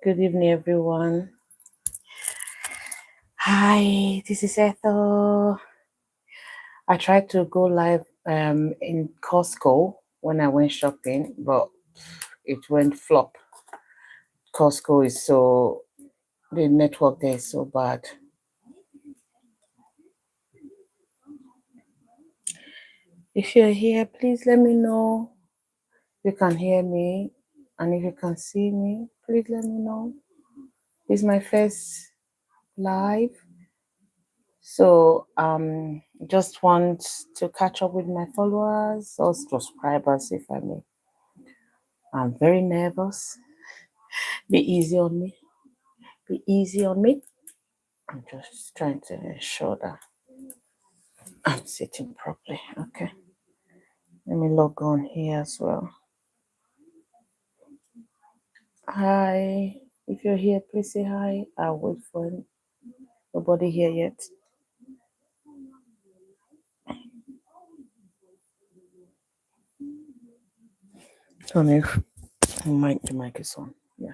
Good evening, everyone. Hi, this is Ethel. I tried to go live in Costco when I went shopping, but it went flop. Costco is the network there is so bad. If you're here, please let me know if you can hear me, and if you can see me, please let me know. This is my first live. So just want to catch up with my followers or subscribers if I may. I'm very nervous. Be easy on me. Be easy on me. I'm just trying to ensure that I'm sitting properly. Okay. Let me log on here as well. Hi. If you're here, please say hi. I'll wait for nobody here yet. Turn if the mic is on. Yeah.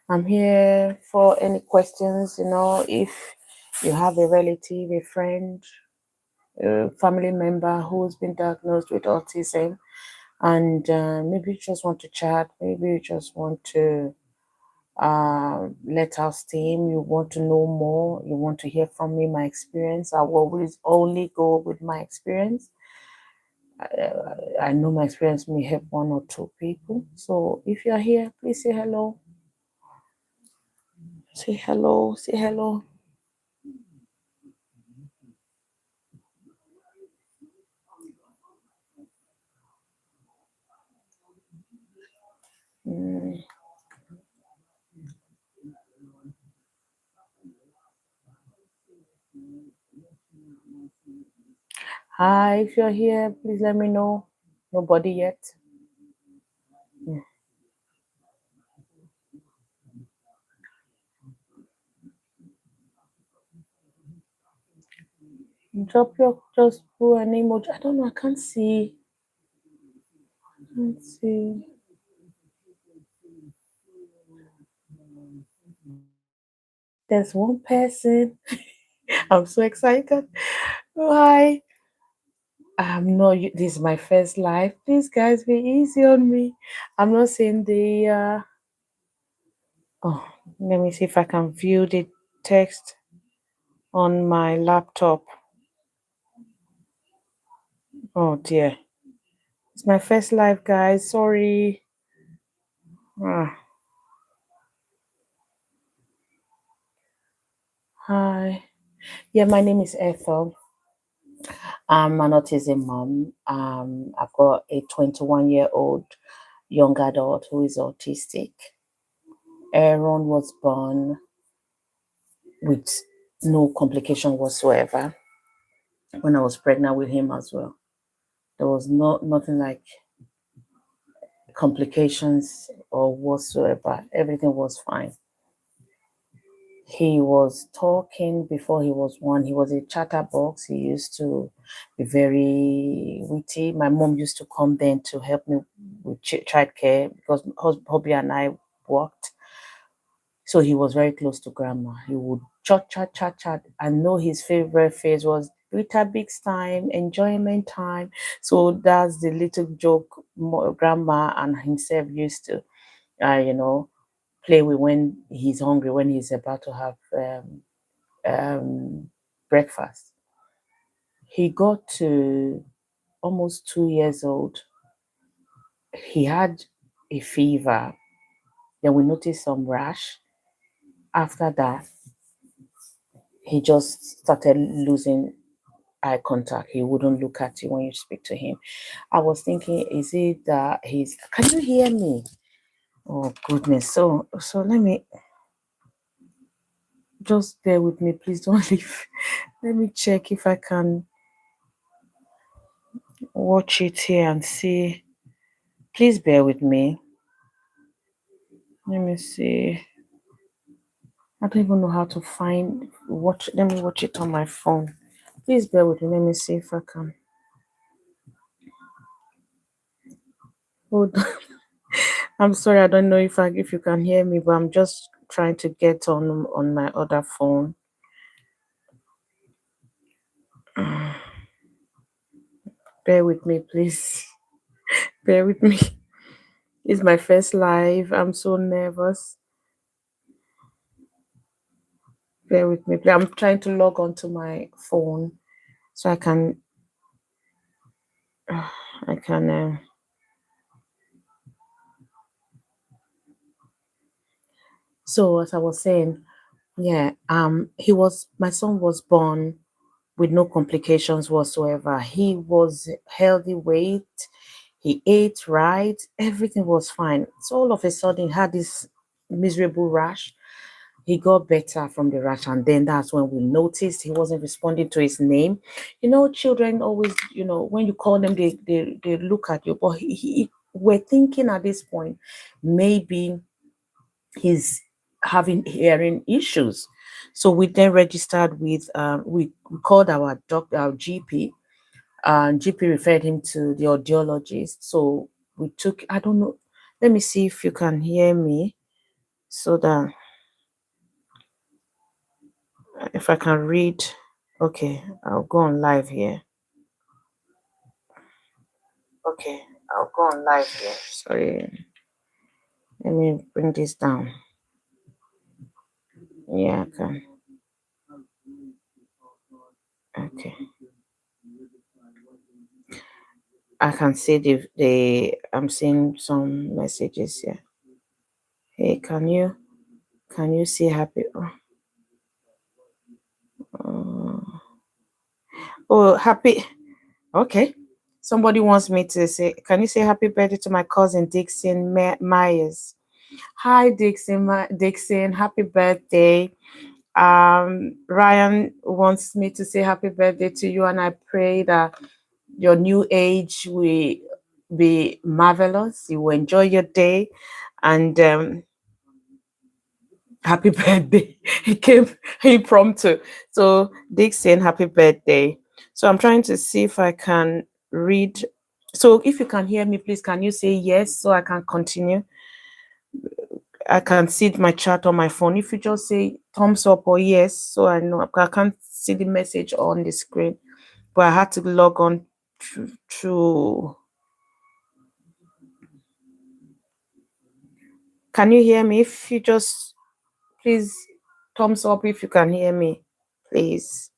I'm here for any questions, if you have a relative, a friend, a family member who's been diagnosed with autism, and maybe you just want to chat, maybe you just want to let us team, you want to know more, you want to hear from me, my experience. I will always only go with my experience. I know my experience may help one or two people. So if you're here, please say hello. Say hello. Say hello. Mm. Hi, if you're here, please let me know. Nobody yet. Yeah. Drop your just put an emoji. I don't know. I can't see. Let's see. There's one person. I'm so excited. Hi. No, this is my first live. Please, guys, be easy on me. I'm not saying the. Oh, let me see if I can view the text on my laptop. Oh dear, it's my first live, guys. Sorry. Ah, hi. Yeah, my name is Ethel. I'm an autism mom. I've got a 21-year-old young adult who is autistic. Eron was born with no complication whatsoever when I was pregnant with him as well. There was nothing like complications or whatsoever. Everything was fine. He was talking before he was one. He was a chatterbox. He used to be very witty. My mom used to come then to help me with childcare because hubby and I worked. So he was very close to grandma. He would chat, chat, chat, chat. I know his favorite phase was Weetabix time, enjoyment time. So that's the little joke grandma and himself used to, play with when he's hungry, when he's about to have breakfast. He got to almost 2 years old. He had a fever. Then we noticed some rash. After that, he just started losing eye contact. He wouldn't look at you when you speak to him. I was thinking, is it that he's? Can you hear me? Oh goodness. So let me just bear with me, please don't leave. Let me check if I can watch it here and see. Please bear with me. Let me see. I don't even know how to find watch. Let me watch it on my phone. Please bear with me. Let me see if I can. Hold on. I'm sorry, I don't know if you can hear me, but I'm just trying to get on my other phone. Bear with me, please. Bear with me. It's my first live. I'm so nervous. Bear with me. I'm trying to log onto my phone so I can. I can. So as I was saying, yeah. My son was born with no complications whatsoever. He was healthy weight. He ate right. Everything was fine. So all of a sudden, he had this miserable rash. He got better from the rash, and then that's when we noticed he wasn't responding to his name. Children always, when you call them, they look at you. But we're thinking at this point, maybe he's having hearing issues. So we then registered with, we called our doctor, our GP, and GP referred him to the audiologist. So we took, I don't know, let me see if you can hear me so that if I can read. Okay, I'll go on live here. Okay, I'll go on live here. Sorry, let me bring this down. Yeah, I can. Okay. I can see I'm seeing some messages here. Hey, can you see happy? Oh, happy. Okay. Somebody wants me to say, can you say happy birthday to my cousin Dixon Myers? Hi, Dixon, happy birthday. Ryan wants me to say happy birthday to you, and I pray that your new age will be marvelous. You will enjoy your day, and happy birthday. He came impromptu. So Dixon, happy birthday. So I'm trying to see if I can read. So if you can hear me, please can you say yes so I can continue? I can see my chat on my phone. If you just say thumbs up or yes, so I know I can't see the message on the screen. But I had to log on to can you hear me? If you just please thumbs up if you can hear me, please.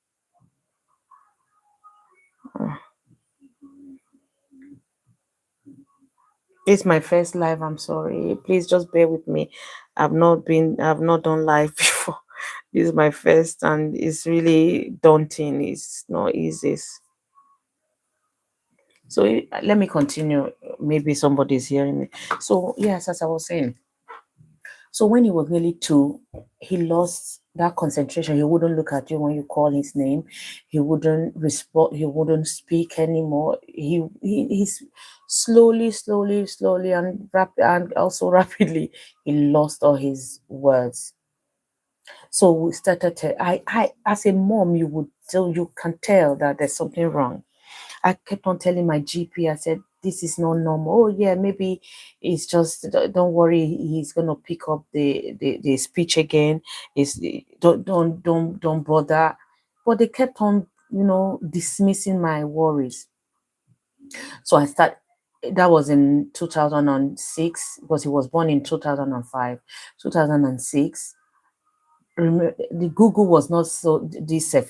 It's my first live. I'm sorry. Please just bear with me. I've not done live before. This is my first, and it's really daunting. It's not easy. So let me continue. Maybe somebody's hearing me. So yes, as I was saying, so when he was nearly 2, he lost that concentration. He wouldn't look at you when you call his name. He wouldn't respond. He wouldn't speak anymore. He's slowly, and also rapidly, he lost all his words. So we started to. I as a mom, you can tell that there's something wrong. I kept on telling my GP, I said, this is not normal. Oh, yeah, maybe it's just, don't worry, he's going to pick up the speech again. Don't bother. But they kept on, dismissing my worries. So that was in 2006, because he was born in 2005, 2006. The Google was not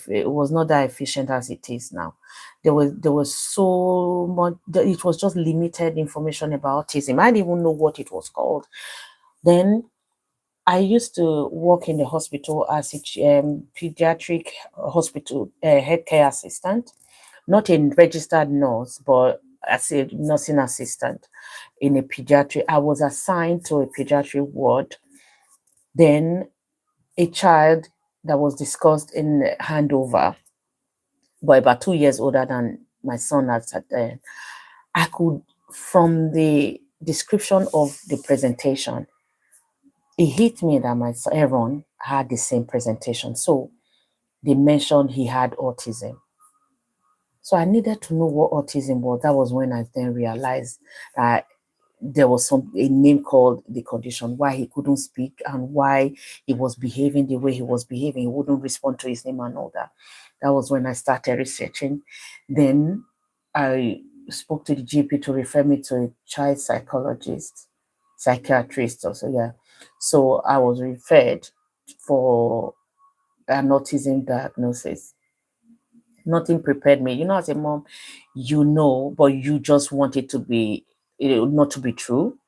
it was not that efficient as it is now. There was so much. It was just limited information about autism. I didn't even know what it was called. Then I used to work in the hospital as a pediatric hospital healthcare assistant, not a registered nurse, but as a nursing assistant in a pediatric. I was assigned to a pediatric ward. Then a child that was discussed in handover, but about 2 years older than my son at then. I could, from the description of the presentation, it hit me that my son Eron had the same presentation. So they mentioned he had autism. So I needed to know what autism was. That was when I then realized that there was a name called the condition, why he couldn't speak and why he was behaving the way he was behaving. He wouldn't respond to his name and all that. That was when I started researching. Then I spoke to the GP to refer me to a child psychologist, psychiatrist also, yeah. So I was referred for an autism diagnosis. Nothing prepared me. As a mom, but you just want it to be, not to be true.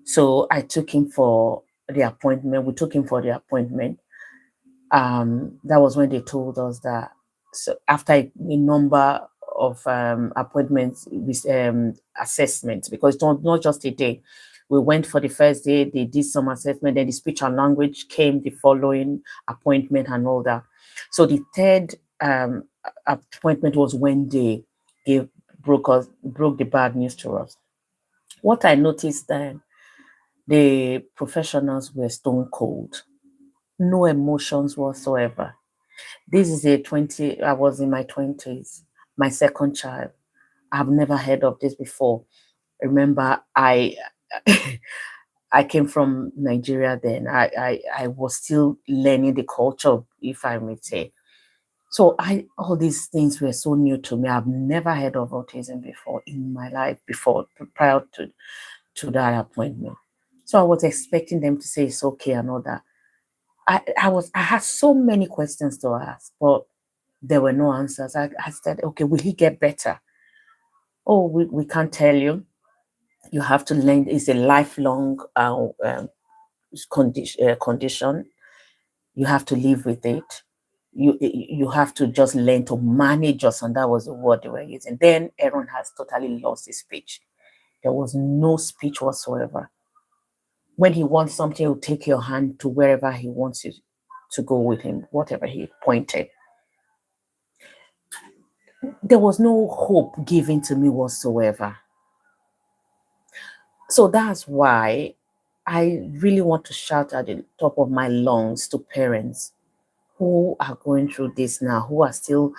So I took him for the appointment. We took him for the appointment. That was when they told us that, so after a number of appointments with assessments, because it's not just a day. We went for the first day, they did some assessment, then the speech and language came the following appointment and all that. So the third appointment was when they broke the bad news to us. What I noticed then, the professionals were stone cold, no emotions whatsoever. This is I was in my 20s, my second child. I've never heard of this before. Remember, I came from Nigeria then. I was still learning the culture, if I may say. So all these things were so new to me. I've never heard of autism before in my life before, prior to that appointment. So I was expecting them to say it's okay and all that. I had so many questions to ask, but there were no answers. I said, okay, will he get better? Oh, we can't tell you. You have to learn. It's a lifelong condition. You have to live with it. You have to just learn to manage us, and that was the word they were using. Then Eron has totally lost his speech. There was no speech whatsoever. When he wants something, he'll take your hand to wherever he wants you to go with him, whatever he pointed. There was no hope given to me whatsoever. So that's why I really want to shout at the top of my lungs to parents who are going through this now, who are still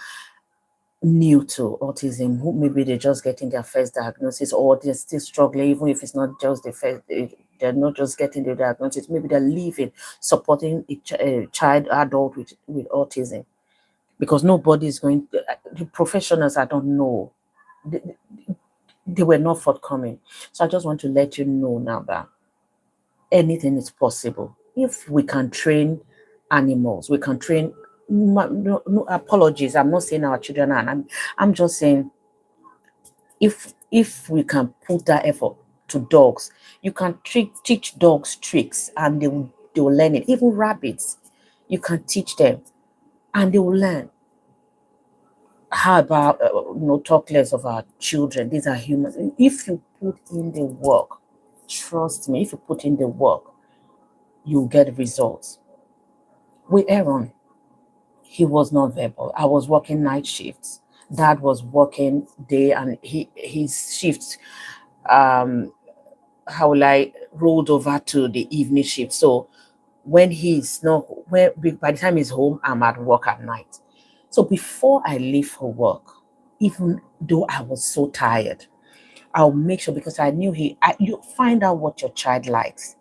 new to autism, who maybe they're just getting their first diagnosis, or they're still struggling, even if it's not just the first, they're not just getting the diagnosis, maybe they're living, supporting a child, adult with autism. Because nobody is going, the professionals, I don't know, they were not forthcoming. So I just want to let you know now that anything is possible. If we can train animals, we can train. No apologies. I'm not saying our children are. I'm just saying if we can put that effort to dogs, you can teach dogs tricks and they will learn it. Even rabbits, you can teach them and they will learn. How about talk less of our children? These are humans. If you put in the work, trust me, if you put in the work, you'll get results. With Eron, he was not verbal. I was working night shifts. Dad was working day, and his shifts, how will I rolled over to the evening shift. So when he's not, by the time he's home, I'm at work at night. So before I leave for work, even though I was so tired, I'll make sure, because I knew you find out what your child likes.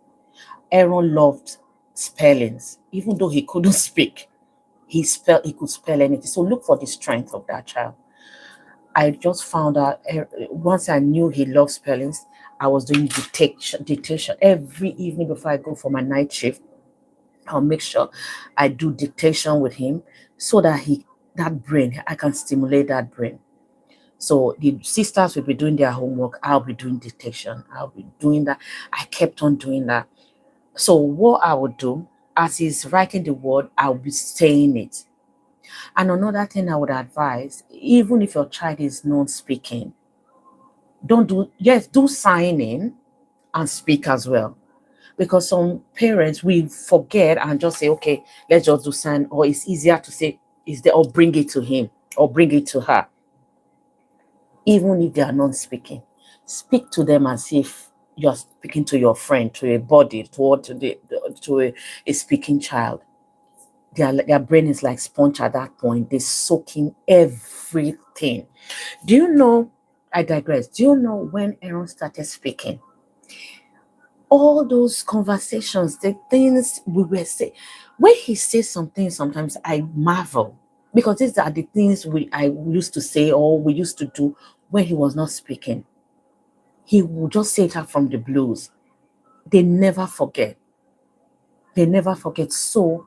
Aaron loved spellings, even though he couldn't speak. He could spell anything. So look for the strength of that child. I just found out once I knew he loved spellings, I was doing dictation every evening before I go for my night shift. I'll make sure I do dictation with him so that I can stimulate that brain. So the sisters will be doing their homework. I'll be doing dictation. I'll be doing that. I kept on doing that. So what I would do, as he's writing the word, I'll be saying it. And another thing I would advise, even if your child is non-speaking, do signing and speak as well. Because some parents, we forget and just say, okay, let's just do sign, or it's easier to say, is there, or bring it to him, or bring it to her. Even if they are non-speaking, speak to them as if you're speaking to your friend, to a body, to a speaking child. Their brain is like sponge at that point. They soak in everything. Do you know, I digress, do you know when Aaron started speaking? All those conversations, the things we were saying, when he says something, sometimes I marvel because these are the things I used to say or we used to do when he was not speaking. He would just say it out from the blues. They never forget. They never forget. So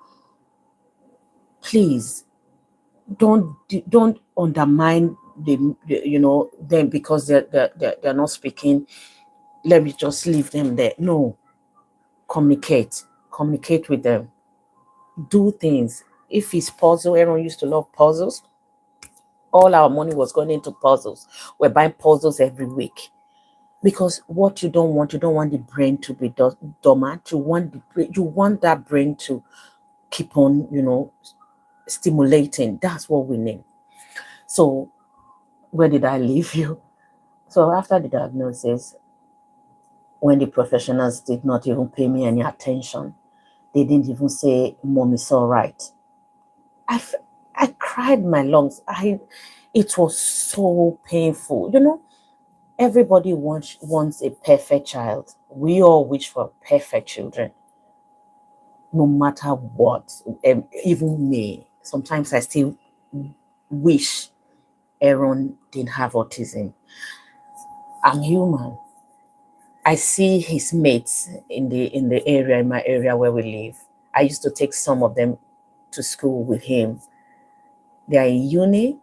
please don't undermine them because they're not speaking. Let me just leave them there. No, communicate with them, do things. If it's puzzle, everyone used to love puzzles. All our money was going into puzzles. We're buying puzzles every week because what you don't want the brain to be dormant. You want that brain to keep on, stimulating. That's what we need. So where did I leave you? So after the diagnosis, when the professionals did not even pay me any attention, they didn't even say, "Mom, it's all right." I, I cried my lungs. It was so painful. Everybody wants a perfect child. We all wish for perfect children, no matter what. Even me, sometimes I still wish Eron didn't have autism. I'm human. I see his mates in my area where we live. I used to take some of them to school with him. They are in uni.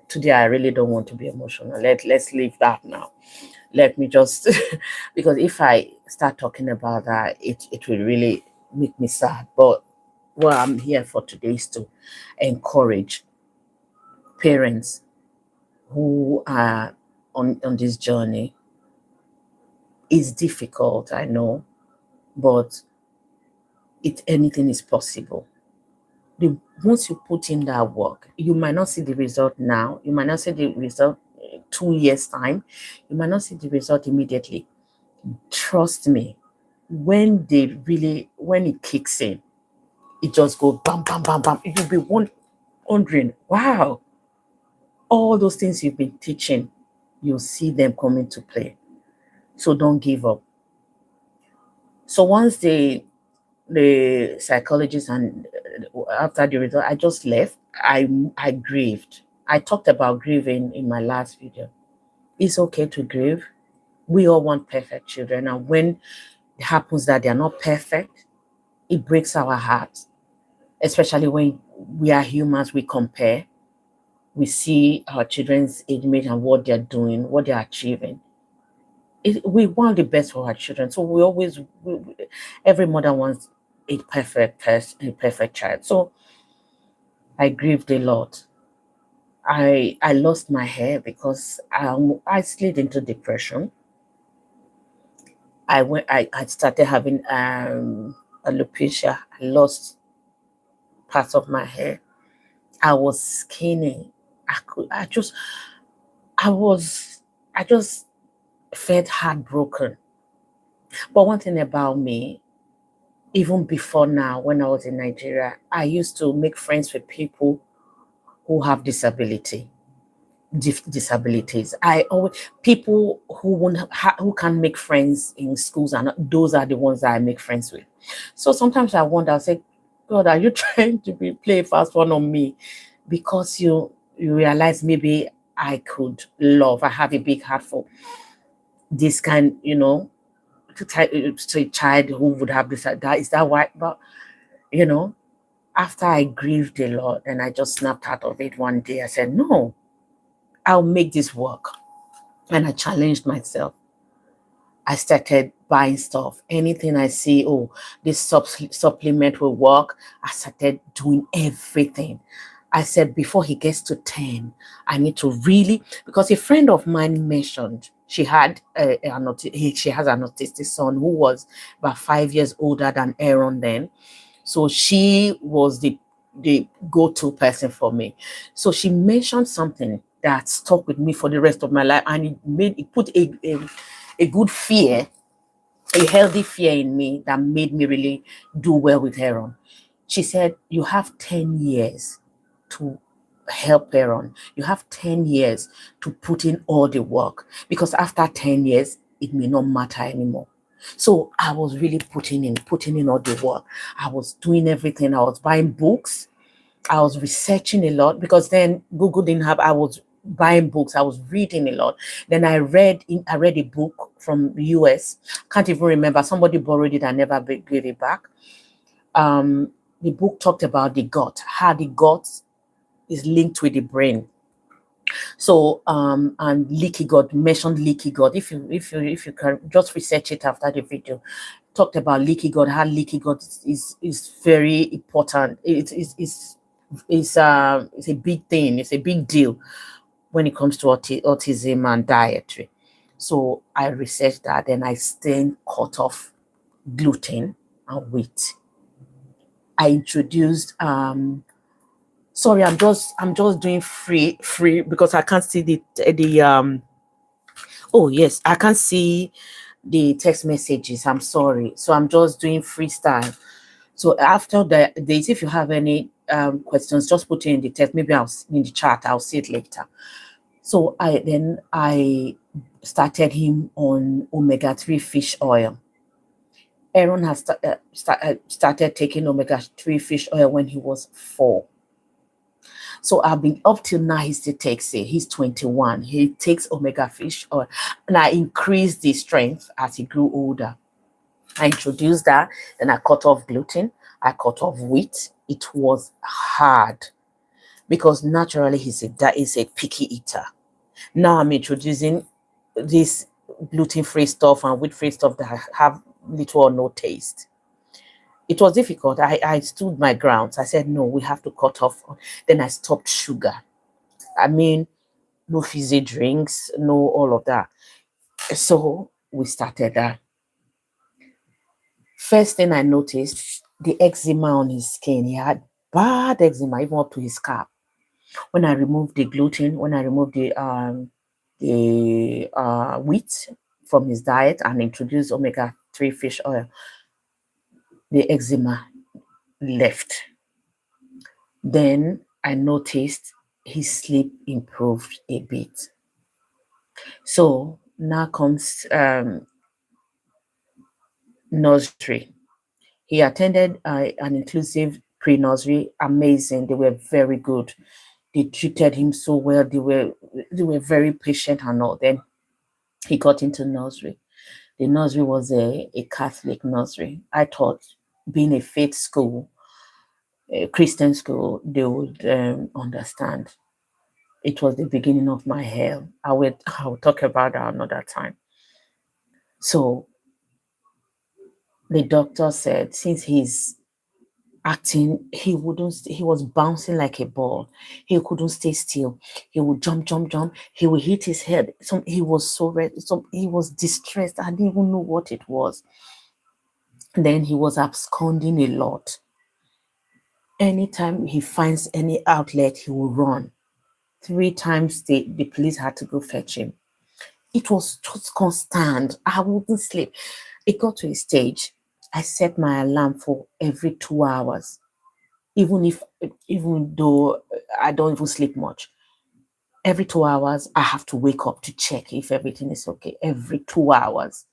Today I really don't want to be emotional. Let's leave that now. Let me just because if I start talking about that, it will really make me sad. But what I'm here for today is to encourage parents who are on this journey. It's difficult, I know, but anything is possible. Once you put in that work, you might not see the result now. You might not see the result 2 years time. You might not see the result immediately. Trust me, when it kicks in, it just goes bam, bam, bam, bam. You'll be wondering, wow, all those things you've been teaching, you'll see them come into play. So don't give up. So once the psychologist and after the result, I just left. I grieved. I talked about grieving in my last video. It's okay to grieve. We all want perfect children, and when it happens that they are not perfect, it breaks our hearts. Especially when we are humans, we compare. We see our children's age mate and what they're doing, what they're achieving. We want the best for our children, so every mother wants a perfect person, a perfect child. So I grieved a lot. I lost my hair because I slid into depression. I started having alopecia. I lost parts of my hair. I was skinny. I was I just felt heartbroken. But one thing about me, even before now, when I was in Nigeria, I used to make friends with people who have disabilities. I always people who who can make friends in schools, and those are the ones that I make friends with. So sometimes I wonder, I say, God, are you trying to play fast one on me? Because you realize maybe I could love. I have a big heart for this kind, to a child who would have this. That is that why? But you know, after I grieved a lot, and I just snapped out of it one day. I said, no, I'll make this work. And I challenged myself. I started buying stuff. Anything I see, oh, this supplement will work. I started doing everything. I said, before he gets to 10, I need to really, because a friend of mine mentioned she has an autistic son who was about 5 years older than Eron then. So she was the go-to person for me. So she mentioned something that stuck with me for the rest of my life, and it put a good fear, a healthy fear in me that made me really do well with Eron. She said, you have 10 years to help Eron. You have 10 years to put in all the work, because after 10 years, it may not matter anymore. So I was really putting in all the work. I was doing everything. I was buying books. I was researching a lot, because then Google didn't have. I was buying books. I was reading a lot. Then I read a book from the US. Can't even remember. Somebody borrowed it and never gave it back. The book talked about the gut, how the gut is linked with the brain. So and leaky gut, mentioned leaky gut. If you can just research it after the video, talked about leaky gut, how leaky gut is very important. It's a big thing. It's a big deal when it comes to autism and dietary. So I researched that, and I then cut off gluten and wheat. I introduced sorry, I'm just doing free because I can't see the oh yes, I can't see the text messages. I'm sorry. So I'm just doing freestyle. So after this, if you have any questions, just put it in the text. Maybe I'll in the chat. I'll see it later. So I started him on omega-3 fish oil. Eron has started taking omega-3 fish oil when he was 4. So I've been up till now. He still takes it. He's 21. He takes omega fish oil, and I increased the strength as he grew older. I introduced that. Then I cut off gluten. I cut off wheat. It was hard because naturally he's a picky eater. Now I'm introducing this gluten-free stuff and wheat-free stuff that have little or no taste. It was difficult. I stood my ground. I said, no, we have to cut off. Then I stopped sugar. I mean, no fizzy drinks, no all of that. So we started that. First thing I noticed, the eczema on his skin. He had bad eczema, even up to his scalp. When I removed the gluten, when I removed the wheat from his diet and introduced omega-3 fish oil, the eczema left. Then I noticed his sleep improved a bit. So now comes nursery. He attended an inclusive pre-nursery. Amazing. They were very good. They treated him so well. They were very patient and all. Then he got into nursery. The nursery was a Catholic nursery. I thought, being a faith school, a Christian school, they would understand. It was the beginning of my hell. I will talk about that another time. So the doctor said, since he's acting, he was bouncing like a ball. He couldn't stay still. He would jump. He would hit his head. He was so red. He was distressed. I didn't even know what it was. Then he was absconding a lot. Anytime he finds any outlet, he will run. 3 times the police had to go fetch him. It was just constant. I wouldn't sleep. It got to a stage. I set my alarm for every 2 hours. Even though I don't even sleep much. Every 2 hours, I have to wake up to check if everything is okay. Every 2 hours.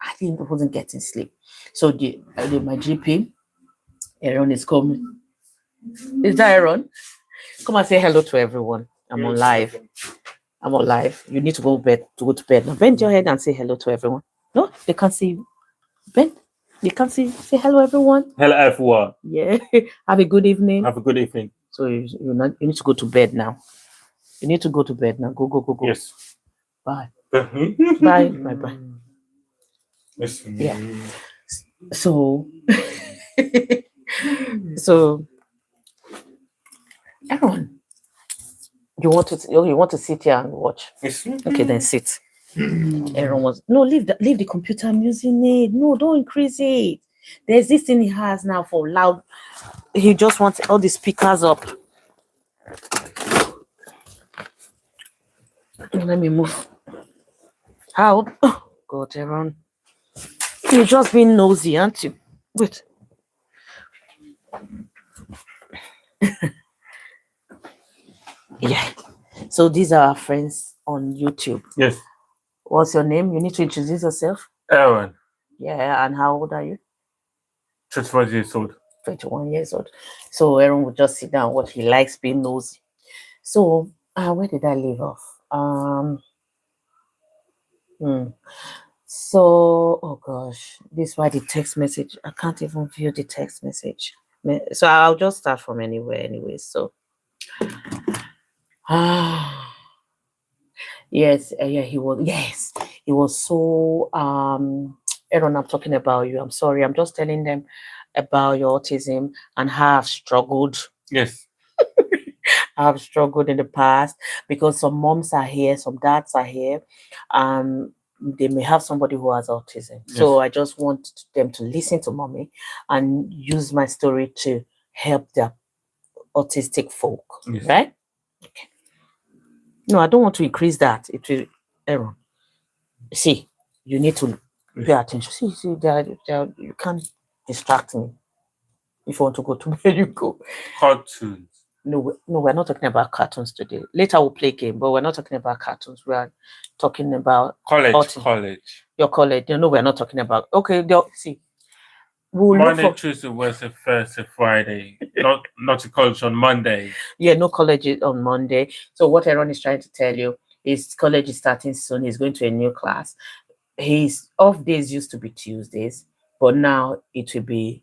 I wasn't getting sleep. So my GP, Eron, is coming. Is that Eron? Come and say hello to everyone. I'm on live. You need to go to bed. Now bend your head and say hello to everyone. No, they can't see you. Bend. You can't see. Say hello, everyone. Hello, everyone. Yeah. Have a good evening. Have a good evening. So you need to go to bed now. You need to go to bed now. Go. Yes. Bye. Bye. Yes. Yeah. So Eron, you want to sit here and watch? Yes. Okay, then sit. Eron was leave the computer. I'm using it. No, don't increase it. There's this thing he has now for loud. He just wants all the speakers up. Let me move. How? Oh God, Eron, you're just being nosy, aren't you? Wait. Yeah. So these are our friends on YouTube. Yes. What's your name? You need to introduce yourself. Eron, Yeah, and how old are you? 21 years old. 21 years old. So Aaron will just sit down what he likes being nosy. So where did I leave off? Hmm. So oh gosh, this is why the text message. I can't even view the text message. So I'll just start from anywhere anyway. So yes, yeah, he was so Aaron, I'm talking about you. I'm sorry. I'm just telling them about your autism and how I've struggled. Yes. I've struggled in the past because some moms are here, some dads are here. They may have somebody who has autism. So Yes. I just want them to listen to mommy and use my story to help the autistic folk. Yes. Right? Okay. No, I don't want to increase that. It will Aaron. See, you need to pay Yes. attention. See, you can't distract me. If you want to go to bed, you go. Cartoons. No, we're not talking about cartoons today. Later we'll play game, but we're not talking about cartoons. We are talking about College. your college. We're not talking about. Okay, see, we'll look Monday, for. Tuesday, Wednesday, Thursday, Friday. Not to college on Monday. Yeah, no college on Monday. So what Aaron is trying to tell you is college is starting soon. He's going to a new class. His off days used to be Tuesdays, but now it will be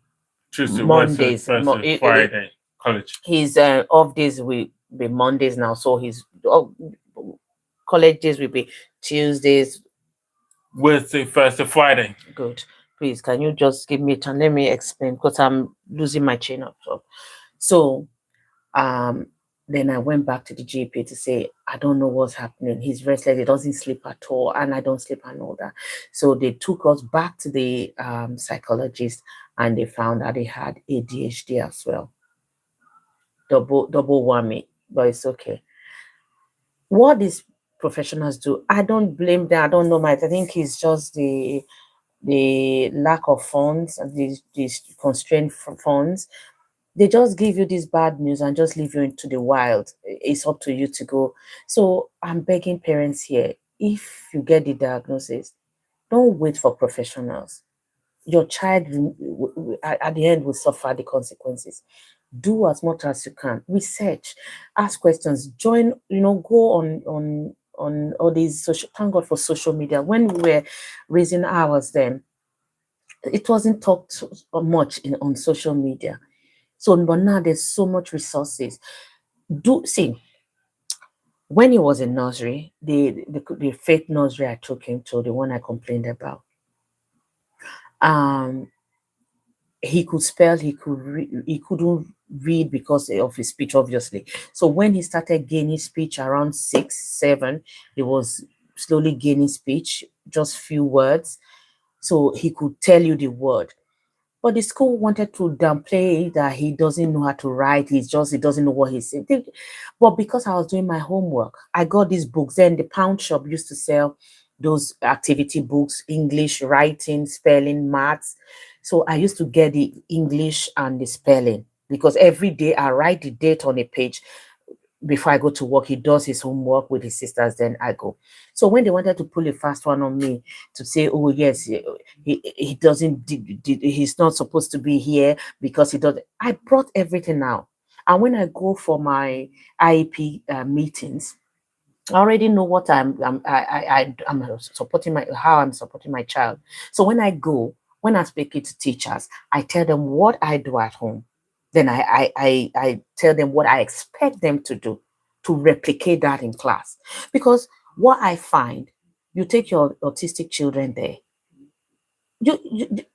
Tuesday, Wednesday, Mondays. Thursday, Friday. College. His off days will be Mondays now. So his college days will be Tuesdays. Wednesday, Thursday, Friday. Good. Please, can you just give me time? Let me explain because I'm losing my chain of thought. So, um, then I went back to the GP to say, I don't know what's happening. He's restless. He doesn't sleep at all, and I don't sleep and all that. So they took us back to the psychologist, and they found that he had ADHD as well. Double whammy, but it's okay. What these professionals do, I don't blame them. I don't know, I think it's just the lack of funds and these constrained funds. They just give you this bad news and just leave you into the wild. It's up to you to go. So I'm begging parents here, if you get the diagnosis, don't wait for professionals. Your child at the end will suffer the consequences. Do as much as you can. Research, ask questions, join, go on all these social. Thank God for social media. When we were raising ours then, it wasn't talked much on social media. So but now there's so much resources. Do see, when he was in nursery, the faith nursery I took him to, the one I complained about, um he could spell, he couldn't read because of his speech, obviously. So when he started gaining speech around 6 7, he was slowly gaining speech, just few words. So he could tell you the word. But the school wanted to downplay that he doesn't know how to write. He doesn't know what he's saying. But because I was doing my homework, I got these books. Then the pound shop used to sell those activity books, English, writing, spelling, maths. So I used to get the English and the spelling because every day I write the date on a page before I go to work. He does his homework with his sisters, then I go. So when they wanted to pull a fast one on me to say, oh yes, he doesn't, he's not supposed to be here because he doesn't, I brought everything out. And when I go for my IEP meetings, I already know what I'm supporting how I'm supporting my child. So when I speak it to teachers, I tell them what I do at home. Then I tell them what I expect them to do to replicate that in class. Because what I find, you take your autistic children there,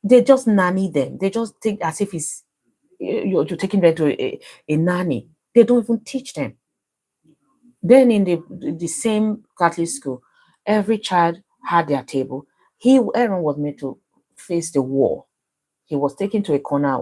they just nanny them. They just think as if you're taking them to a nanny. They don't even teach them. Then in the same Catholic school, every child had their table. Aaron was made to face the wall. He was taken to a corner.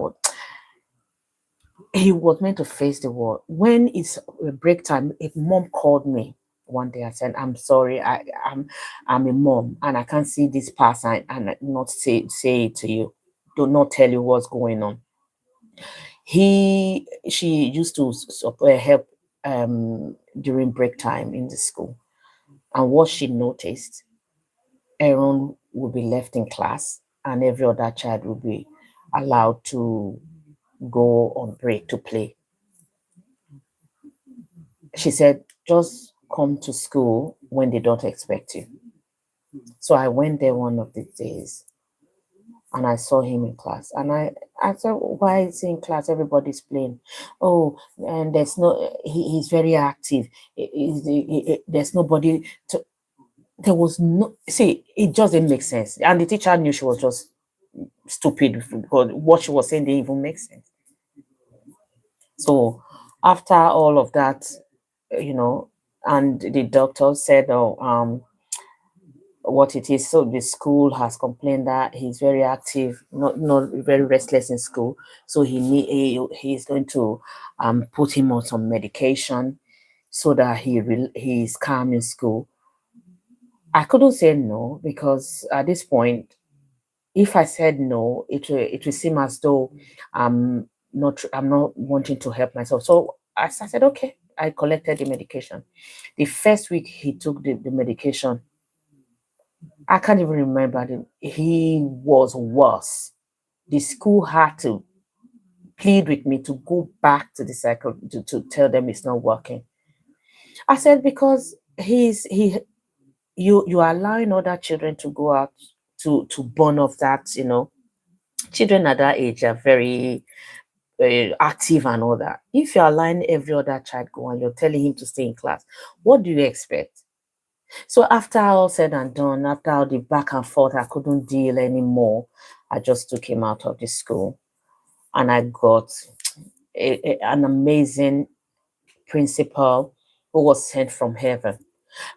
He was meant to face the wall. When it's break time, a mom called me one day and said, "I'm sorry, I'm a mom and I can't see this person and not say it to you. Do not tell you what's going on." She used to help during break time in the school. And what she noticed, Eron would be left in class and every other child would be allowed to go on break to play. She said, just come to school when they don't expect you. So I went there one of these days and I saw him in class. And I said, why is he in class? Everybody's playing. Oh, and there's no, he's very active. There's nobody to, there was no, see, it just didn't make sense. And the teacher knew she was just stupid because what she was saying didn't even make sense. So after all of that, and the doctor said, oh, what it is. So the school has complained that he's very active, not very restless in school. So he's going to put him on some medication so that he's calm in school. I couldn't say no because at this point, if I said no, it will seem as though I'm not wanting to help myself. So I said okay. I collected the medication. The first week he took the medication, I can't even remember. He was worse. The school had to plead with me to go back to the cycle to tell them it's not working. I said because you are allowing other children to go out to burn off that, children at that age are very active and all that. If you're allowing every other child go and you're telling him to stay in class, what do you expect? So after all said and done, after all the back and forth, I couldn't deal anymore. I just took him out of the school, and I got an amazing principal who was sent from heaven.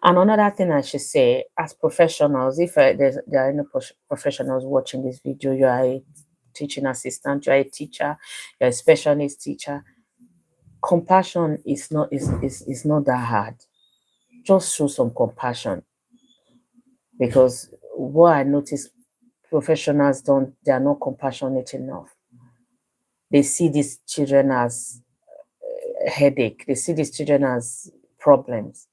And another thing I should say, as professionals, if there are any professionals watching this video, you are a teaching assistant, you are a teacher, you're a specialist teacher. Compassion is not that hard. Just show some compassion, because what I noticed, professionals they are not compassionate enough. They see these children as headache. They see these children as problems.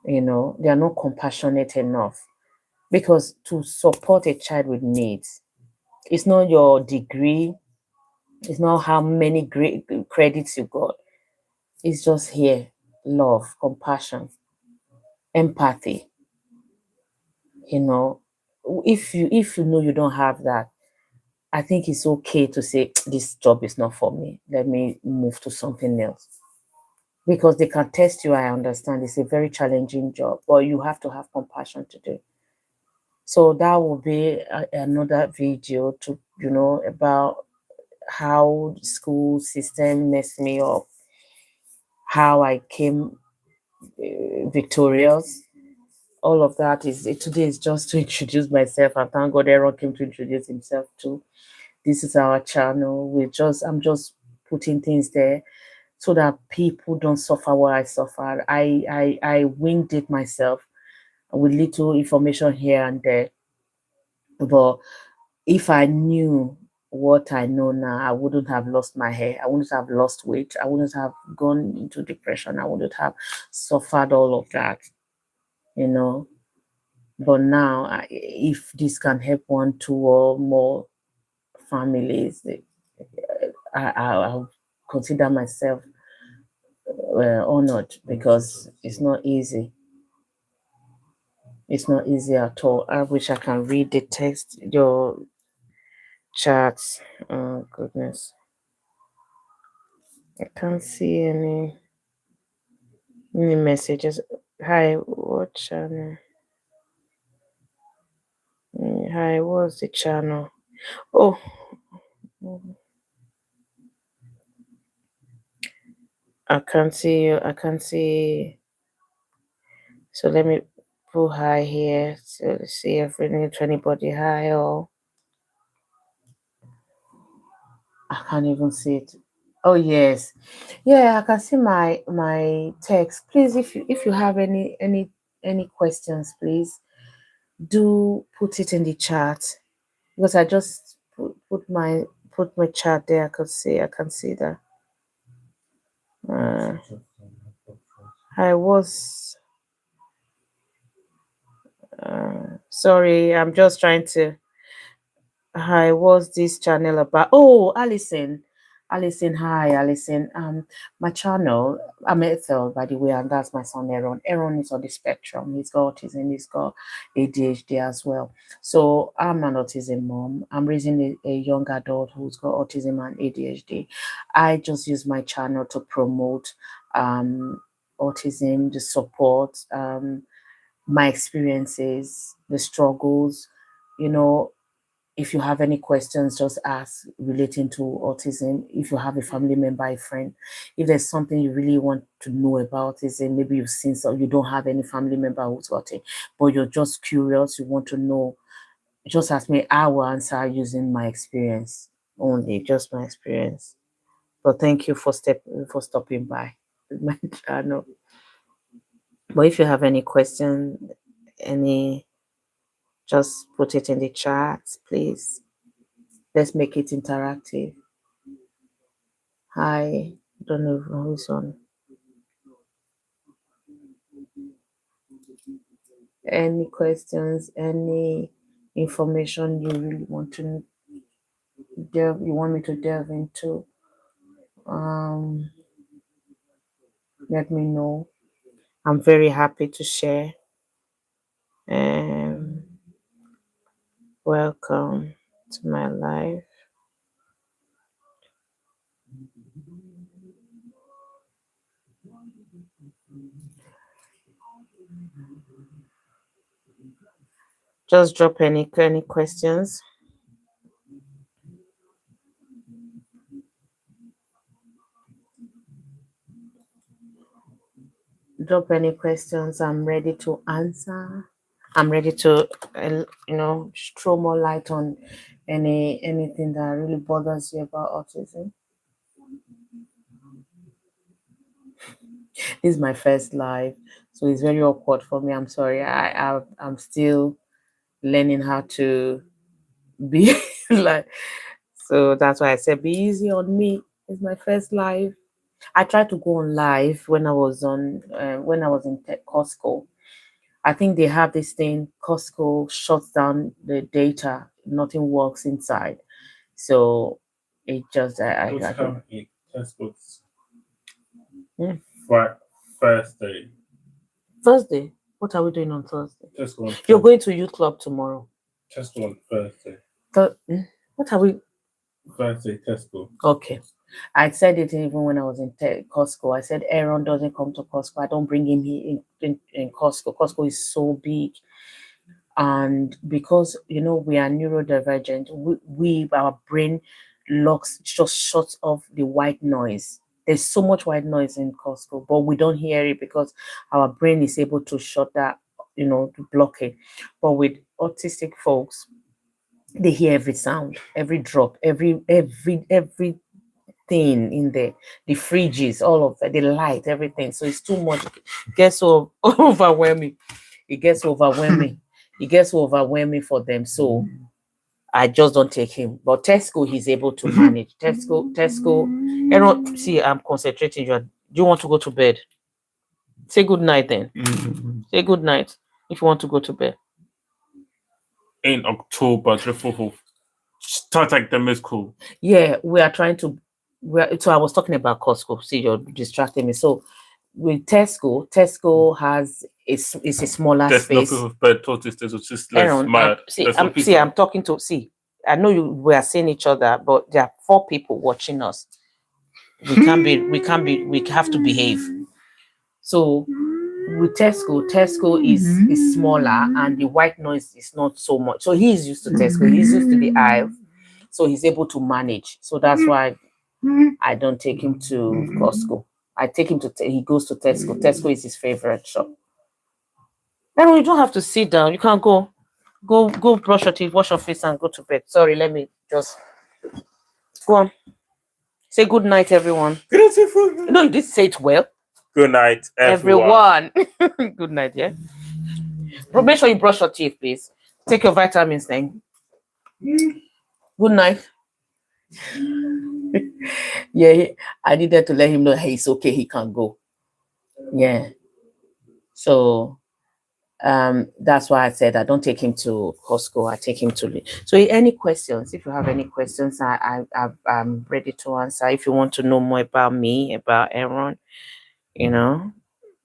They are not compassionate enough, because to support a child with needs, it's not your degree, it's not how many great credits you got. It's just here, love, compassion, empathy. If you know you don't have that, I think it's okay to say this job is not for me. Let me move to something else. Because they can test you, I understand. It's a very challenging job, but you have to have compassion to do. So that will be another video to, about how the school system messed me up, how I came victorious. All of that is today is just to introduce myself, and thank God Eron came to introduce himself too. This is our channel. I'm just putting things there so that people don't suffer what I suffered. I winged it myself with little information here and there. But if I knew what I know now, I wouldn't have lost my hair. I wouldn't have lost weight. I wouldn't have gone into depression. I wouldn't have suffered all of that, But now, if this can help one, two, or more families, I'll consider myself honored, because it's not easy. It's not easy at all. I wish I can read the text, your chats. Oh, goodness. I can't see any messages. Hi, what channel? Hi, what's the channel? Oh, I can't see you. I can't see. So let me put hi here. So let's see if we need anybody hi, or I can't even see it. Oh yes, yeah, I can see my text. Please, if you have any questions, please do put it in the chat, because I just put my chat there. I can see that. I was sorry, I'm just trying to. Hi, what's this channel about? Oh, Alison. Alison, hi, Alison. My channel, I'm Ethel, by the way, and that's my son Eron. Eron is on the spectrum. He's got autism, he's got ADHD as well. So I'm an autism mom. I'm raising a young adult who's got autism and ADHD. I just use my channel to promote autism, the support, my experiences, the struggles, you know, if you have any questions, just ask relating to autism. If you have a family member, a friend, if there's something you really want to know about autism, maybe you've seen some, you don't have any family member who's got it, but you're just curious, you want to know, just ask me. I will answer using my experience only, just my experience. But thank you for stopping by my channel. But if you have any question, any, just put it in the chat, please. Let's make it interactive. Hi, don't know who's on. Any questions, any information you really want to delve, you want me to delve into, let me know. I'm very happy to share. Welcome to my life. Just drop any questions. Drop any questions. I'm ready to answer. I'm ready to, throw more light on anything that really bothers you about autism. This is my first live, so it's very awkward for me. I'm sorry. I'm still learning how to be like. So that's why I said be easy on me. It's my first live. I tried to go on live when I was in Costco. I think they have this thing. Costco shuts down the data. Nothing works inside. So it just I don't. Tesco's Hmm. Thursday. Thursday. What are we doing on Thursday? Tesco on You're going to youth club tomorrow. Tesco on Thursday. What are we? Thursday, Tesco. Okay. I said it even when I was in Costco. I said Eron doesn't come to Costco. I don't bring him here in Costco. Costco is so big. And because, we are neurodivergent, our brain just shuts off the white noise. There's so much white noise in Costco, but we don't hear it because our brain is able to shut that, to block it. But with autistic folks, they hear every sound, every drop, everything in there, the fridges, all of that, the light, everything. So it's too much. It gets so overwhelming. It gets overwhelming. It gets overwhelming for them. So I just don't take him. But Tesco, he's able to manage. Tesco. Eron, see, I'm concentrating. Do you want to go to bed? Say good night then. Say good night if you want to go to bed. In October, the 4th of start like them is cool. Yeah, we are trying to. So I was talking about Costco. See, you're distracting me. So with Tesco has it's a smaller There's space. no 5th of bed tortoise. There's just less Aaron, mad. I'm talking to. See, I know we are seeing each other, but there are 4 people watching us. We have to behave. So with Tesco is smaller and the white noise is not so much. So he's used to Tesco. He's used to the aisle, so he's able to manage. So that's why I don't take him to Costco. I take him to. He goes to Tesco. Tesco is his favorite shop. Aaron, you don't have to sit down. You can go. Go brush your teeth, wash your face, and go to bed. Sorry, let me just go on. Say good night, everyone. Good night, everyone. No, you did say it well. Good night, everyone. Good night, yeah. But make sure you brush your teeth, please. Take your vitamins then. Good night. Yeah, I needed to let him know, hey, it's okay, he can go. Yeah. So that's why I said I don't take him to Costco. I take him to. So any questions? If you have any questions, I'm ready to answer. If you want to know more about me, about Eron, you know,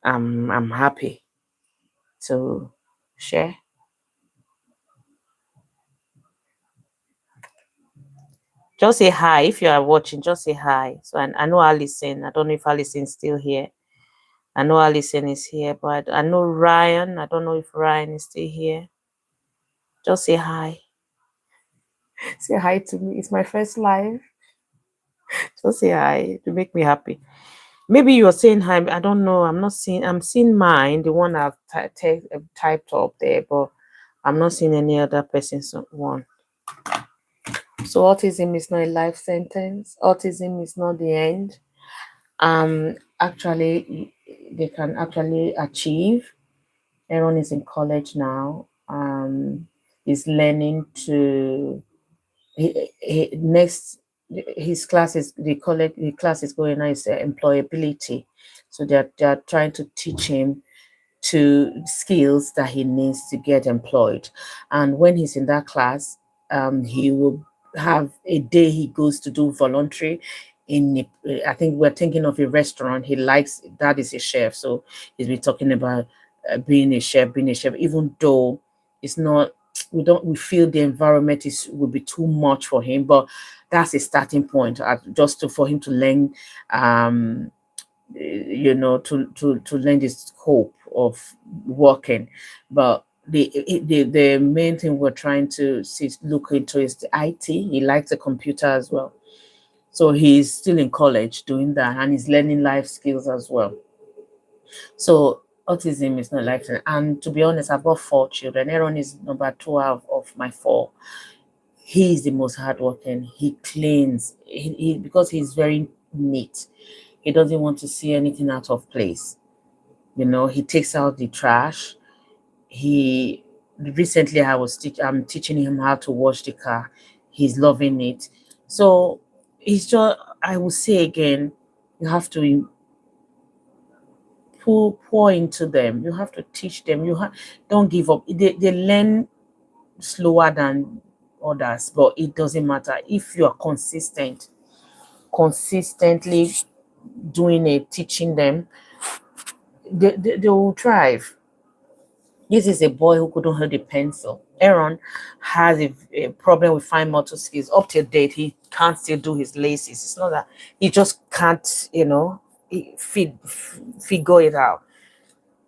I'm happy to share. Just say hi if you are watching. Just say hi. So I know Alison. I don't know if Alison's still here. I know Alison is here, but I know Ryan. I don't know if Ryan is still here. Just say hi. Say hi to me. It's my first live. Just say hi to make me happy. Maybe you're saying hi. I don't know. I'm not seeing. I'm seeing mine, the one I've typed up there, but I'm not seeing any other person's one. So autism is not a life sentence. Autism is not the end. Actually, they can actually achieve. Eron is in college now. He's learning to. Next, his class is the class is going on is employability. So they're trying to teach him to skills that he needs to get employed. And when he's in that class, he will have a day he goes to do voluntary in I think we're thinking of a restaurant. He likes that is a chef, so he's been talking about being a chef, even though it's not. We feel the environment is will be too much for him, but that's a starting point. For him to learn to learn the scope of working. But the main thing we're trying to look into is the IT. He likes the computer as well. So he's still in college doing that, and he's learning life skills as well. So autism is not life. And to be honest, I've got 4 children. Aaron is number 12 of my 4. He is the most hardworking. He cleans. Because he's very neat. He doesn't want to see anything out of place. He takes out the trash. He recently I'm teaching him how to wash the car. He's loving it. So it's just, I will say again, you have to pour into them. You have to teach them. Don't give up. They learn slower than others, but it doesn't matter if you are consistently doing it, teaching them, they will thrive. This is a boy who couldn't hold a pencil. Aaron has a problem with fine motor skills. Up to date, he can't still do his laces. It's not that he just can't, figure it out.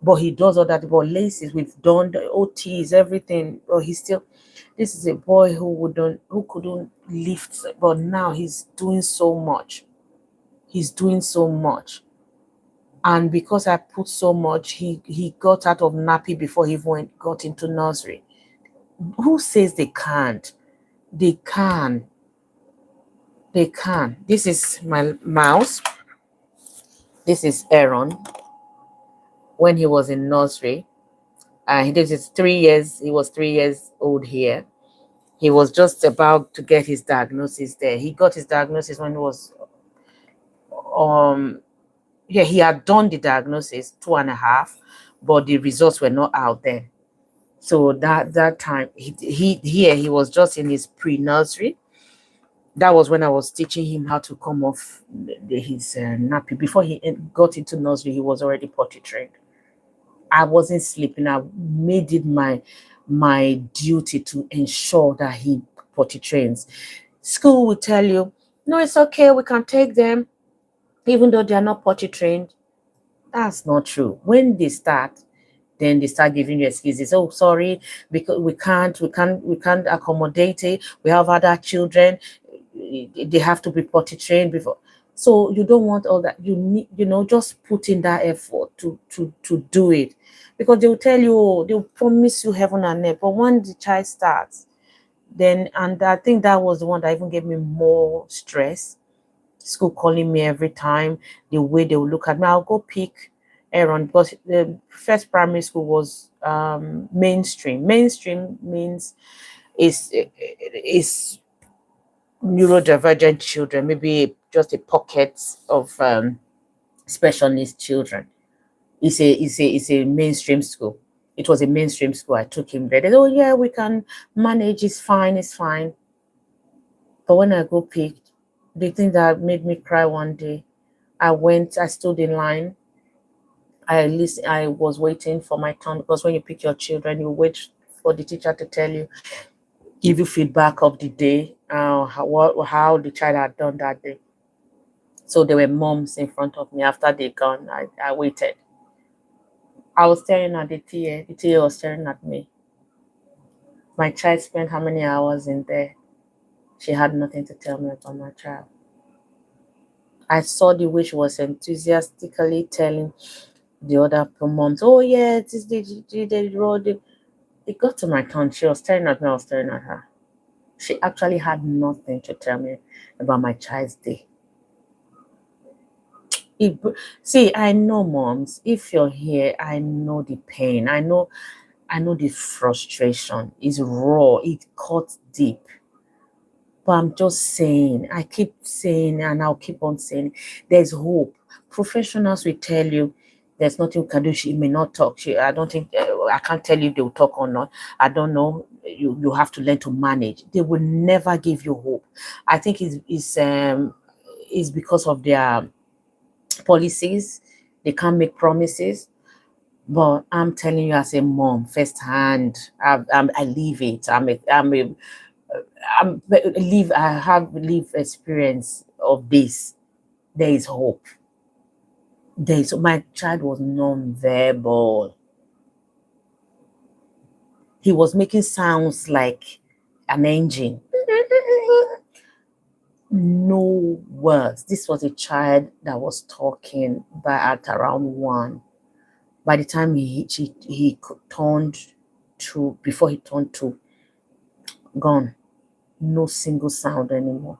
But he does all that. But laces, we've done the OTs, everything. But he still, this is a boy who couldn't lift. But now he's doing so much. He's doing so much. And because I put so much, he got out of nappy before he even got into nursery. Who says they can't? They can. They can. This is my mouse. This is Aaron when he was in nursery. This is 3 years. He was 3 years old here. He was just about to get his diagnosis there. He got his diagnosis when he was he had done the diagnosis 2.5, but the results were not out there. So that time he was just in his pre-nursery. That was when I was teaching him how to come off his nappy. Before he got into nursery, he was already potty trained. I wasn't sleeping. I made it my duty to ensure that he potty trains. School will tell you, no, it's okay, we can take them, even though they are not potty trained. That's not true. When they start, then they start giving you excuses. Oh, sorry, because we can't accommodate it. We have other children. They have to be potty trained before. So you don't want all that. You need, just put in that effort to do it, because they will tell you, oh, they'll promise you heaven and earth. But when the child starts, then, and I think that was the one that even gave me more stress. School calling me every time, the way they will look at me. I'll go pick Aaron, because the first primary school was mainstream. Mainstream means is neurodivergent children, maybe just a pocket of special needs children. It's a mainstream school. It was a mainstream school. I took him there. They said, oh yeah, we can manage. It's fine. It's fine. But when I go picked, the thing that made me cry one day, I went. I stood in line. I was waiting for my turn because when you pick your children, you wait for the teacher to tell you, give you feedback of the day, how the child had done that day. So there were moms in front of me. After they gone, I waited. I was staring at the TA. The TA was staring at me. My child spent how many hours in there? She had nothing to tell me about my child. I saw the way she was enthusiastically telling the other moms, oh yeah, this the road. It got to my turn. She was staring at me, I was staring at her. She actually had nothing to tell me about my child's day. It, see, I know moms, if you're here, I know the pain. I know the frustration. It's raw, it cuts deep. But I'm just saying, I keep saying, and I'll keep on saying, there's hope. Professionals will tell you there's nothing you can do. She may not talk. I don't think, I can't tell you they'll talk or not. I don't know. You have to learn to manage. They will never give you hope. I think it's because of their policies. They can't make promises. But I'm telling you, as a mom, firsthand, I live it. I have lived experience of this. There is hope. My child was non-verbal. He was making sounds like an engine. No words. This was a child that was talking at around 1. By the time he turned 2, before he turned 2, gone. No single sound anymore.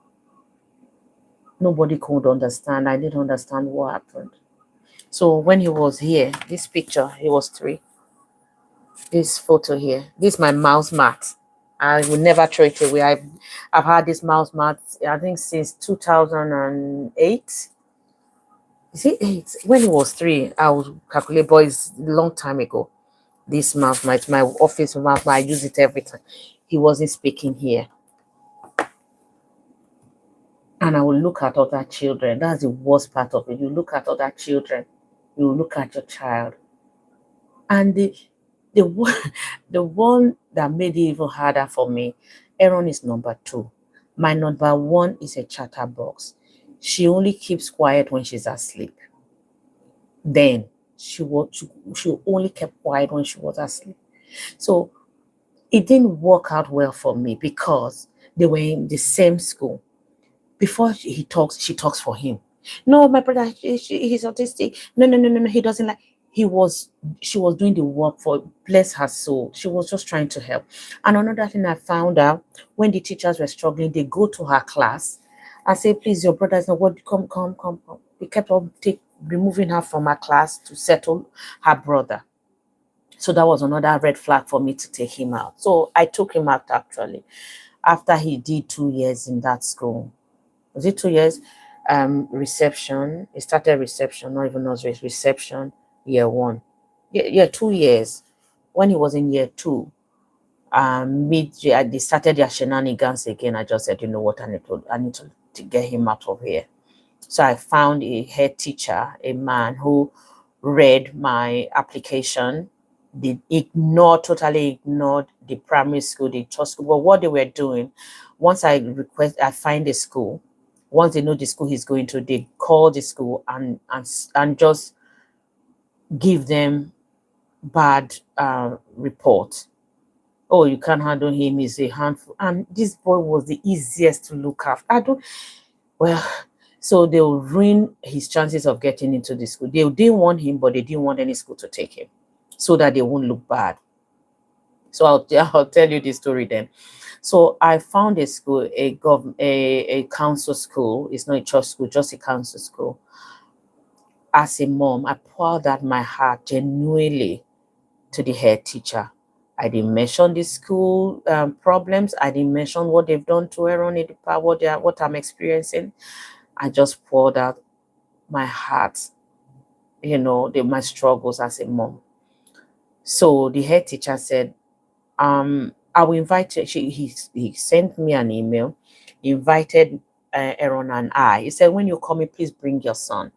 Nobody could understand. I didn't understand what happened. So when he was here, this picture, he was 3. This photo here, this is my mouse mat. I will never throw it away. I've had this mouse mat, I think, since 2008. Is it 8? When he was 3, I would calculate, but it's a long time ago. This mouse mat, my office mouse mat, I use it every time. He wasn't speaking here. And I will look at other children. That's the worst part of it. You look at other children, you look at your child. And the one, the one that made it even harder for me, Eron is number 2. My number 1 is a chatterbox. She only keeps quiet when she's asleep. Then she only kept quiet when she was asleep. So it didn't work out well for me because they were in the same school. Before he talks, she talks for him. No, my brother, he's autistic. No, no, no, no, no, he doesn't like. She was doing the work for, bless her soul. She was just trying to help. And another thing I found out, when the teachers were struggling, they go to her class and say, please, your brother is not what, come, come, come, come. They kept on removing her from her class to settle her brother. So that was another red flag for me to take him out. So I took him out actually after he did 2 years in that school. Was it 2 years? Reception. It started reception, not even nursery, reception, year 1. Yeah, 2 years. When he was in year 2, mid-year, they started their shenanigans again. I just said, you know what, I need to get him out of here. So I found a head teacher, a man who read my application. They totally ignored the primary school, the church school. But what they were doing, once I find a school, once they know the school he's going to, they call the school and just give them bad report. Oh, you can't handle him, he's a handful. And this boy was the easiest to look after. So they'll ruin his chances of getting into the school. They didn't want him, but they didn't want any school to take him so that they won't look bad. So I'll tell you the story then. So I found a school, a council school. It's not a church school, just a council school. As a mom, I poured out my heart genuinely to the head teacher. I didn't mention the school problems. I didn't mention what they've done to Eron in the past, what I'm experiencing. I just poured out my heart my struggles as a mom. So the head teacher said, I will invite you. He sent me an email, invited Eron and I. He said, when you come in, please bring your son.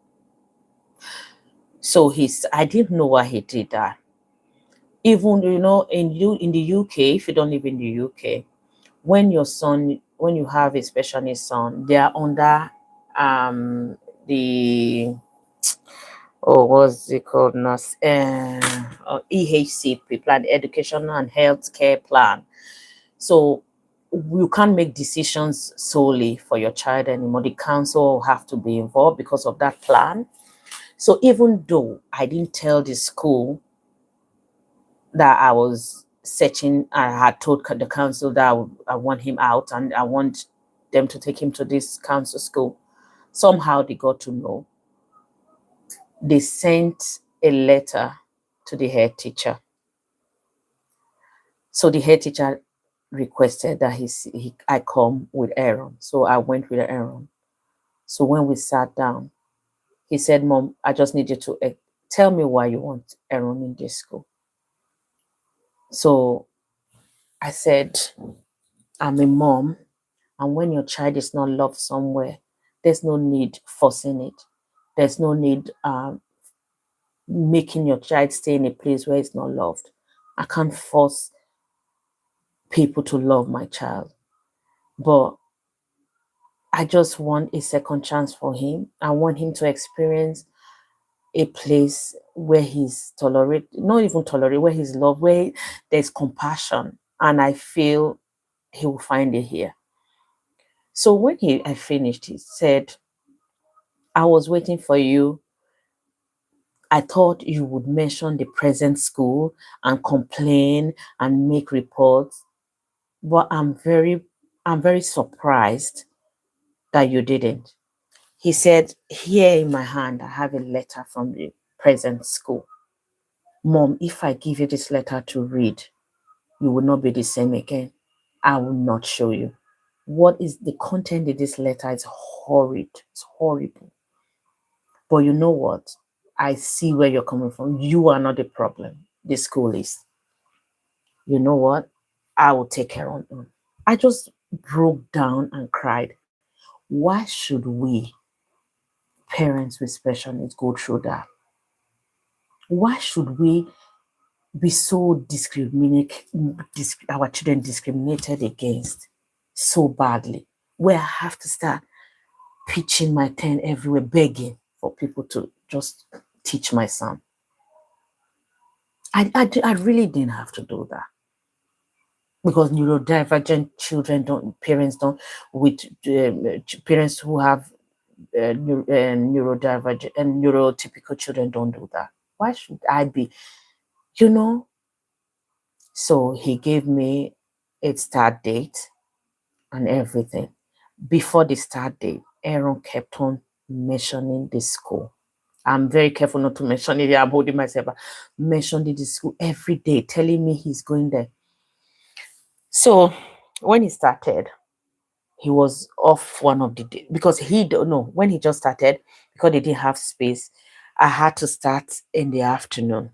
So I didn't know why he did that. Even in the UK, if you don't live in the UK, when you have a special needs son, they are under the what's it called now? EHCP plan, Educational and Healthcare Plan. So you can't make decisions solely for your child anymore. The council have to be involved because of that plan. So even though I didn't tell the school that I was searching, I had told the council that I want him out and I want them to take him to this council school. Somehow they got to know. They sent a letter to the head teacher. So the head teacher requested that I come with Eron. So I went with Eron. So when we sat down, he said, Mom, I just need you to tell me why you want Eron in this school. So I said, I'm a mom, and when your child is not loved somewhere, there's no need forcing it. There's no need making your child stay in a place where it's not loved. I can't force people to love my child. But I just want a second chance for him. I want him to experience a place where he's tolerated, not even tolerated, where he's loved, where there's compassion. And I feel he will find it here. So when I finished, he said, I was waiting for you. I thought you would mention the present school and complain and make reports. But I'm very surprised that you didn't. He said, here in my hand, I have a letter from the present school. Mom, if I give you this letter to read, you will not be the same again. I will not show you. What is the content of this letter is horrid. It's horrible. But you know what? I see where you're coming from. You are not the problem. The school is. You know what? I will take care of them. I just broke down and cried. Why should we, parents with special needs, go through that? Why should we be so our children discriminated against so badly, where I have to start pitching my tent everywhere, begging for people to just teach my son? I really didn't have to do that, because neurodivergent children parents don't, with parents who have neurodivergent and neurotypical children don't do that. Why should I be, you know? So he gave me a start date and everything. Before the start date, Aaron kept on mentioning the school. I'm very careful not to mention it. I'm holding myself back. Mentioning the school every day, telling me he's going there. So when he started, he was off one of the days because he don't know when he just started, because they didn't have space. I had to start in the afternoon,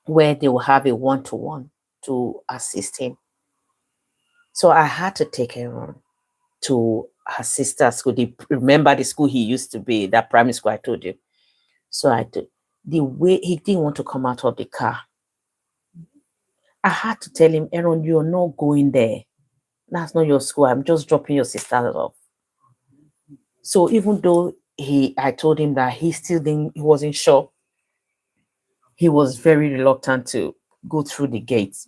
where they will have a one-to-one to assist him. So I had to take Aaron to her sister's school. Remember the school he used to be, that primary school I told you. So I did. The way he didn't want to come out of the car, I had to tell him, Aaron, you're not going there. That's not your school. I'm just dropping your sister off. So even though I told him that he still didn't, he wasn't sure, he was very reluctant to go through the gates.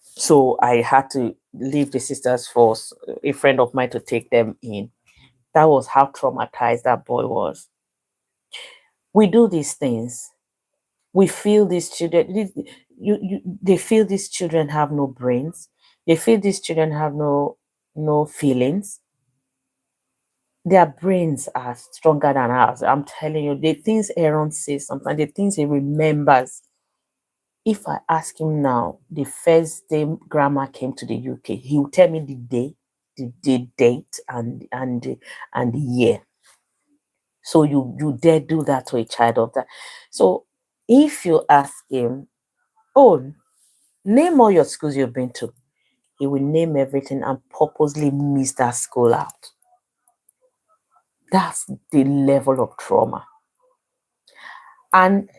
So I had to leave the sisters for a friend of mine to take them in. That was how traumatized that boy was. We do these things. We feel these children, they feel these children have no brains. They feel these children have no feelings. Their brains are stronger than ours. I'm telling you, the things Aaron says sometimes, the things he remembers. If I ask him now, the first day grandma came to the UK, he will tell me the day, the date, and the year. So you dare do that to a child of that. So if you ask him, oh, name all your schools you've been to, he will name everything and purposely miss that school out. That's the level of trauma. And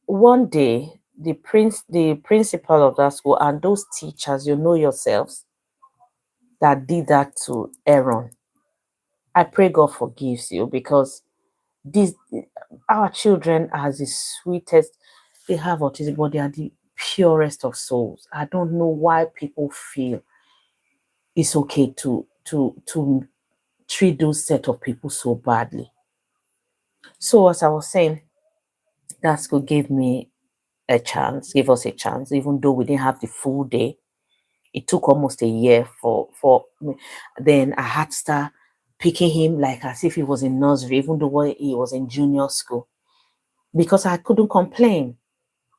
one day, the principal of that school and those teachers, you know yourselves, that did that to Eron. I pray God forgives you, because these our children are the sweetest. They have autism, but they are the purest of souls. I don't know why people feel it's okay to treat those set of people so badly. So as I was saying, that school gave me a chance, gave us a chance, even though we didn't have the full day. It took almost a year for me. Then I had to start picking him like as if he was in nursery, even though he was in junior school, because I couldn't complain.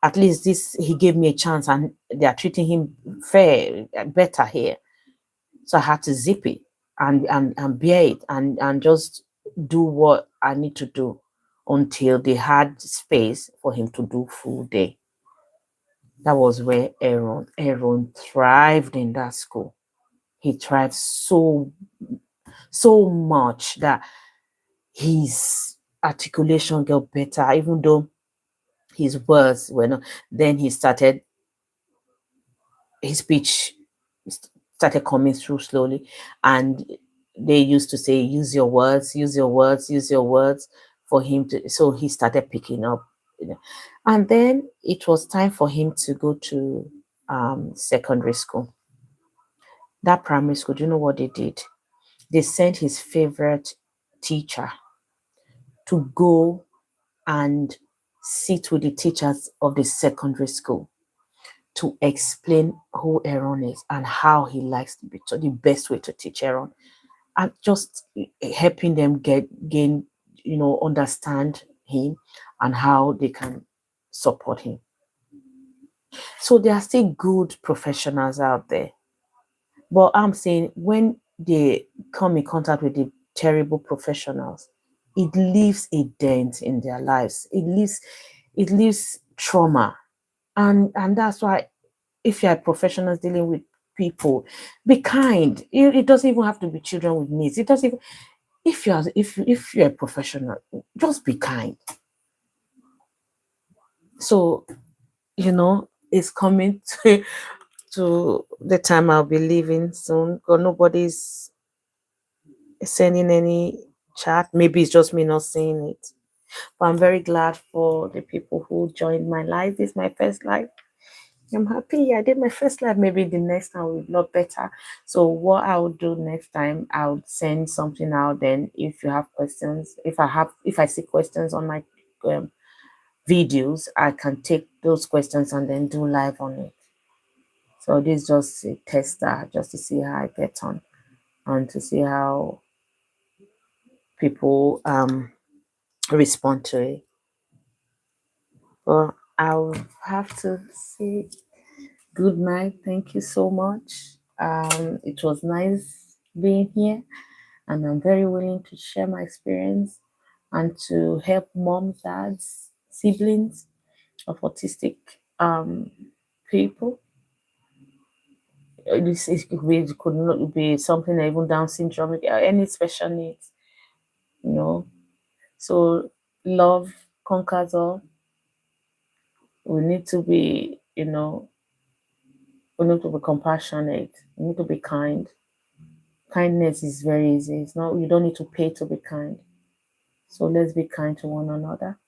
At least this he gave me a chance, and they are treating him fair, better here. So I had to zip it and bear it and just do what I need to do until they had space for him to do full day. That was where Aaron thrived in that school. He thrived so much that his articulation got better, even though his words were not. Then he started his speech started coming through slowly, and they used to say, use your words, use your words, use your words, for him to, so he started picking up, you know. And then it was time for him to go to secondary school. That primary school, do you know what they did? They sent his favorite teacher to go and sit with the teachers of the secondary school to explain who Aaron is and how he likes to be taught, the best way to teach Aaron, and just helping them gain, understand him and how they can support him. So there are still good professionals out there, but I'm saying when they come in contact with the terrible professionals, it leaves a dent in their lives. It leaves trauma, and that's why, if you're a professional dealing with people, be kind. It doesn't even have to be children with needs. It doesn't even, if you're a professional, just be kind. So it's coming to the time I'll be leaving soon, because nobody's sending any chat. Maybe it's just me not seeing it. But I'm very glad for the people who joined my life. This is my first life. I'm happy I did my first live. Maybe the next time will be a lot better. So what I will do next time, I'll send something out. Then if you have questions, if I see questions on my videos, I can take those questions and then do live on it. So this is just a tester, just to see how I get on and to see how people respond to it. But I'll have to say good night. Thank you so much. It was nice being here, and I'm very willing to share my experience and to help moms, dads, siblings of autistic people. It could not be something, even Down syndrome, any special needs, you know. So love conquers all. We need to be, we need to be compassionate. We need to be kind. Kindness is very easy. It's not, you don't need to pay to be kind. So let's be kind to one another.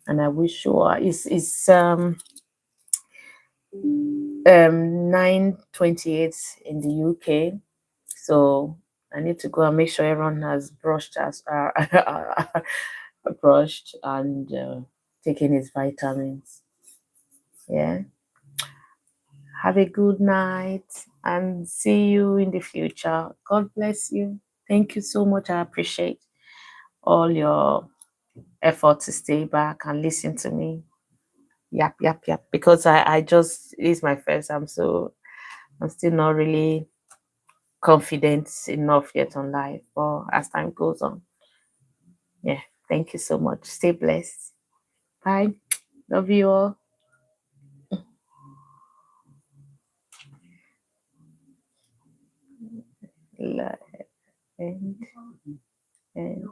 And I wish you it's 9:28 in the UK. So I need to go and make sure everyone has brushed us brushed and taken his vitamins. Yeah. Have a good night and see you in the future. God bless you. Thank you so much. I appreciate all your effort to stay back and listen to me. Yep, yep, yep. Because I just, it's my first. I'm still not really confident enough yet on life. But as time goes on, yeah. Thank you so much. Stay blessed. Bye. Love you all. And and